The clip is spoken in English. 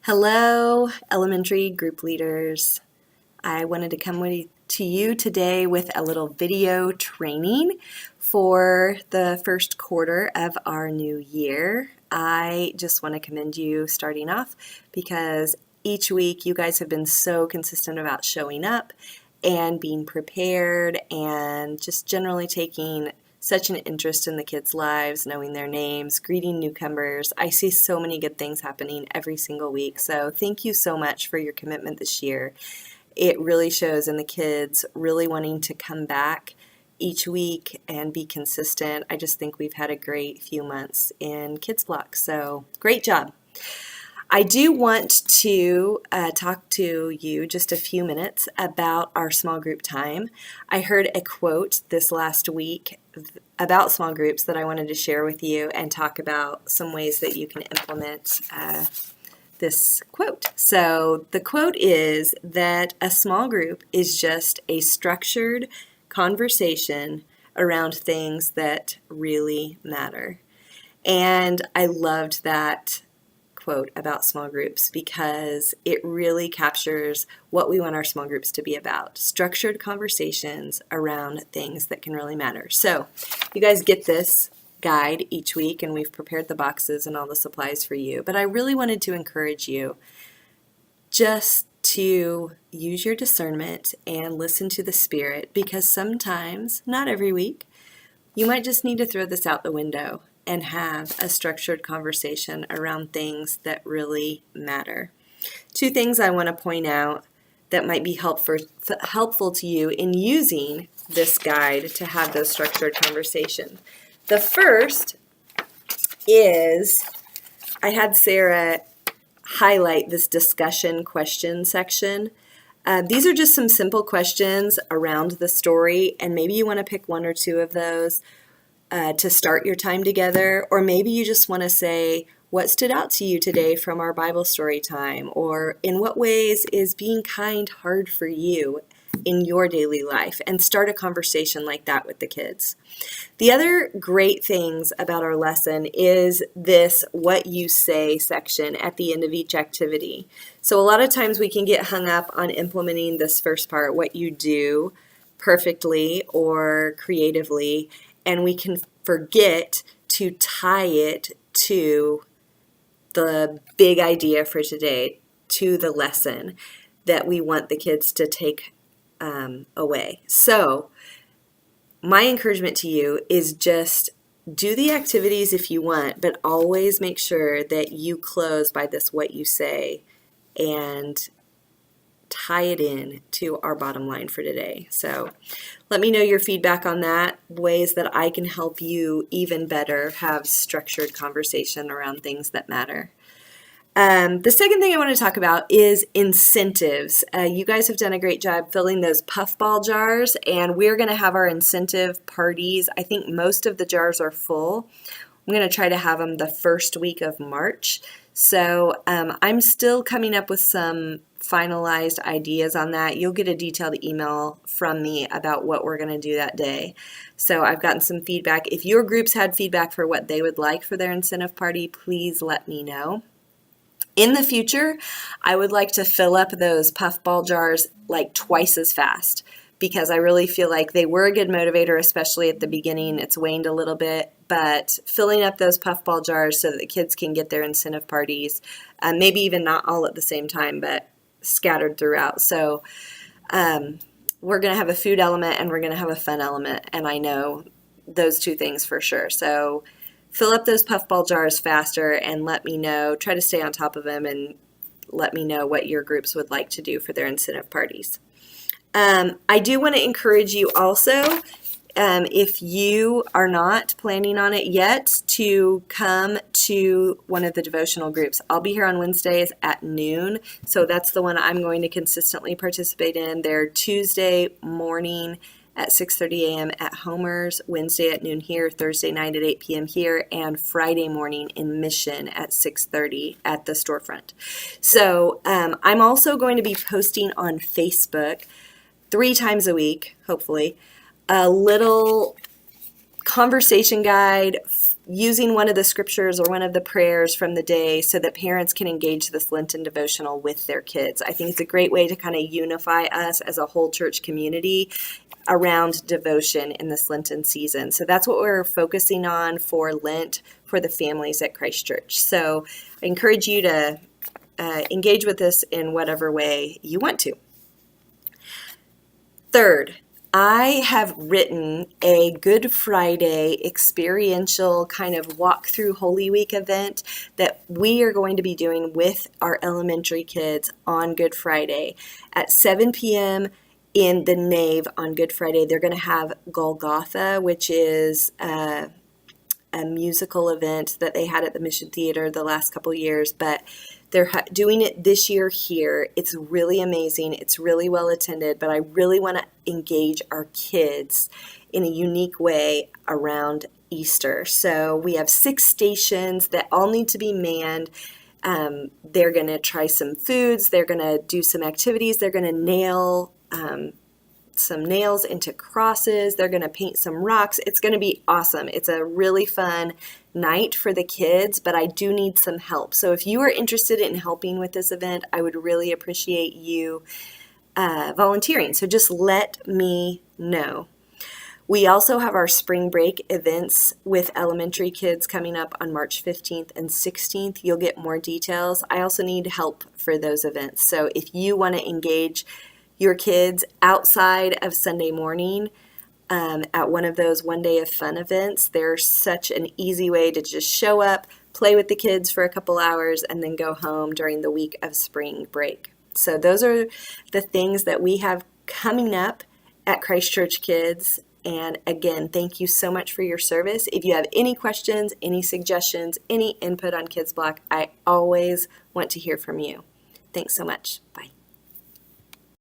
Hello, elementary group leaders. I wanted to come to you today with a little video training for the first quarter of our new year. I just want to commend you starting off because each week you guys have been so consistent about showing up and being prepared and just generally taking such an interest in the kids' lives, knowing their names, greeting newcomers. I see so many good things happening every single week. So thank you so much for your commitment this year. It really shows in the kids really wanting to come back each week and be consistent. I just think we've had a great few months in Kids Block. So great job. I do want to talk to you just a few minutes about our small group time. I heard a quote this last week about small groups that I wanted to share with you and talk about some ways that you can implement this quote. So the quote is that a small group is just a structured conversation around things that really matter. And I loved that quote about small groups because it really captures what we want our small groups to be about. Structured conversations around things that can really matter. So you guys get this guide each week and we've prepared the boxes and all the supplies for you. But I really wanted to encourage you just to use your discernment and listen to the Spirit, because sometimes, not every week, you might just need to throw this out the window and have a structured conversation around things that really matter. Two things I want to point out that might be helpful to you in using this guide to have those structured conversations. The first is I had Sarah highlight this discussion question section. These are just some simple questions around the story, and maybe you want to pick one or two of those to start your time together, or maybe you just want to say, what stood out to you today from our Bible story time, or in what ways is being kind hard for you in your daily life, and start a conversation like that with the kids. The other great things about our lesson is this what you say section at the end of each activity. So a lot of times we can get hung up on implementing this first part, what you do perfectly or creatively, and we can forget to tie it to the big idea for today, to the lesson that we want the kids to take away. So my encouragement to you is just do the activities if you want, but always make sure that you close by this what you say and tie it in to our bottom line for today. So let me know your feedback on that, ways that I can help you even better have structured conversation around things that matter. The second thing I want to talk about is incentives. You guys have done a great job filling those puffball jars, and we're going to have our incentive parties. I think most of the jars are full. I'm going to try to have them the first week of March. So I'm still coming up with some finalized ideas on that. You'll get a detailed email from me about what we're going to do that day. So I've gotten some feedback. If your groups had feedback for what they would like for their incentive party, please let me know. In the future, I would like to fill up those puffball jars like twice as fast, because I really feel like they were a good motivator, especially at the beginning. It's waned a little bit, but filling up those puffball jars so that the kids can get their incentive parties, maybe even not all at the same time, but scattered throughout. So we're going to have a food element and we're going to have a fun element, and I know those two things for sure. So fill up those puffball jars faster and let me know. Try to stay on top of them and let me know what your groups would like to do for their incentive parties. I do want to encourage you also, if you are not planning on it yet, to come to one of the devotional groups. I'll be here on Wednesdays at noon, so that's the one I'm going to consistently participate in. They're Tuesday morning at 6:30 a.m. at Homer's, Wednesday at noon here, Thursday night at 8 p.m. here, and Friday morning in Mission at 6:30 at the storefront. So I'm also going to be posting on Facebook 3 times a week, hopefully, a little conversation guide using one of the scriptures or one of the prayers from the day so that parents can engage this Lenten devotional with their kids. I think it's a great way to kind of unify us as a whole church community around devotion in this Lenten season. So that's what we're focusing on for Lent for the families at Christ Church. So I encourage you to engage with this in whatever way you want to. Third, I have written a Good Friday experiential kind of walk through Holy Week event that we are going to be doing with our elementary kids on Good Friday at 7 p.m. in the nave on Good Friday. They're going to have Golgotha, which is a musical event that they had at the Mission Theater the last couple years, but they're doing it this year here. It's really amazing. It's really well attended, but I really want to engage our kids in a unique way around Easter. So we have 6 stations that all need to be manned. They're going to try some foods. They're going to do some activities. They're going to nail some nails into crosses. They're going to paint some rocks. It's going to be awesome. It's a really fun night for the kids, but I do need some help. So if you are interested in helping with this event, I would really appreciate you volunteering. So just let me know. We also have our spring break events with elementary kids coming up on March 15th and 16th. You'll get more details. I also need help for those events. So if you want to engage your kids outside of Sunday morning at one of those one day of fun events, there's such an easy way to just show up, play with the kids for a couple hours, and then go home during the week of spring break. So those are the things that we have coming up at Christ Church Kids. And again, thank you so much for your service. If you have any questions, any suggestions, any input on Kids Block, I always want to hear from you. Thanks so much. Bye.